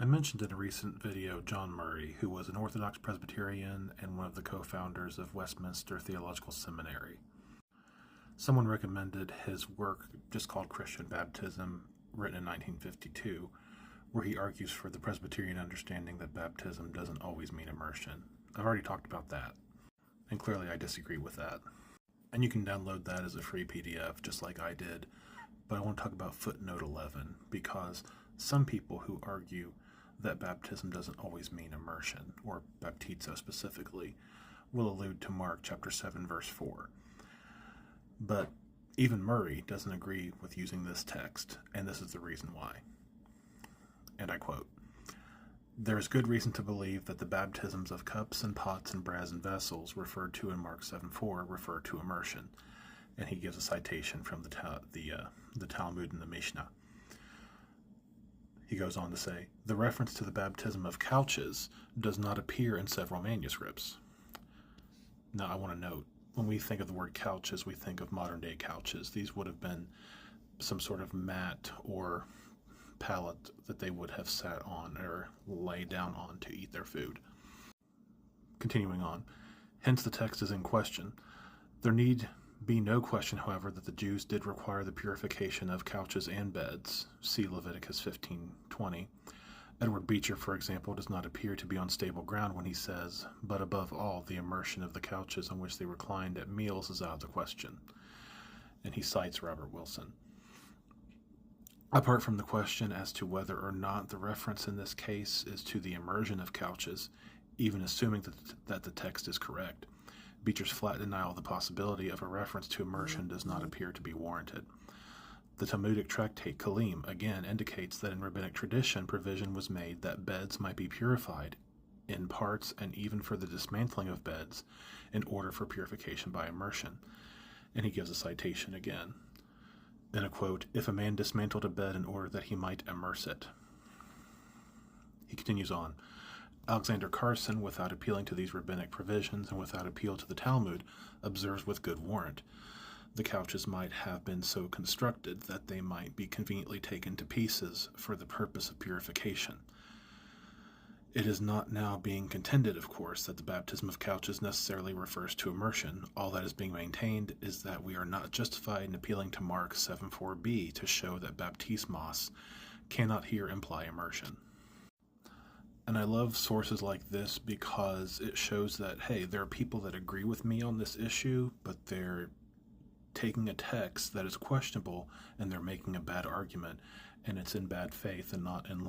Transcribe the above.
I mentioned in a recent video John Murray, who was an Orthodox Presbyterian and one of the co-founders of Westminster Theological Seminary. Someone recommended his work just called Christian Baptism, written in 1952, where he argues for the Presbyterian understanding that baptism doesn't always mean immersion. I've already talked about that, and clearly I disagree with that. And you can download that as a free PDF, just like I did, but I want to talk about footnote 11, because some people who argue that baptism doesn't always mean immersion, or baptizo specifically, will allude to Mark chapter 7, verse 4. But even Murray doesn't agree with using this text, and this is the reason why. And I quote, "There is good reason to believe that the baptisms of cups and pots and brazen vessels referred to in Mark 7:4 refer to immersion." And he gives a citation from the Talmud and the Mishnah. He goes on to say, "The reference to the baptism of couches does not appear in several manuscripts." Now I want to note, when we think of the word couches, we think of modern day couches. These would have been some sort of mat or pallet that they would have sat on or lay down on to eat their food. Continuing on, hence the text is in question. There need be no question, however, that the Jews did require the purification of couches and beds. See Leviticus 15:20. Edward Beecher, for example, does not appear to be on stable ground when he says, "But above all, the immersion of the couches on which they reclined at meals is out of the question." And he cites Robert Wilson. Apart from the question as to whether or not the reference in this case is to the immersion of couches, even assuming that the text is correct, Beecher's flat denial of the possibility of a reference to immersion does not appear to be warranted. The Talmudic tractate Kalim again indicates that in rabbinic tradition provision was made that beds might be purified in parts and even for the dismantling of beds in order for purification by immersion. And he gives a citation again. In a quote, "If a man dismantled a bed in order that he might immerse it." He continues on. Alexander Carson, without appealing to these rabbinic provisions and without appeal to the Talmud, observes with good warrant. The couches might have been so constructed that they might be conveniently taken to pieces for the purpose of purification. It is not now being contended, of course, that the baptism of couches necessarily refers to immersion. All that is being maintained is that we are not justified in appealing to Mark 7:4b to show that baptismos cannot here imply immersion. And I love sources like this because it shows that, hey, there are people that agree with me on this issue, but they're taking a text that is questionable and they're making a bad argument, and it's in bad faith and not in line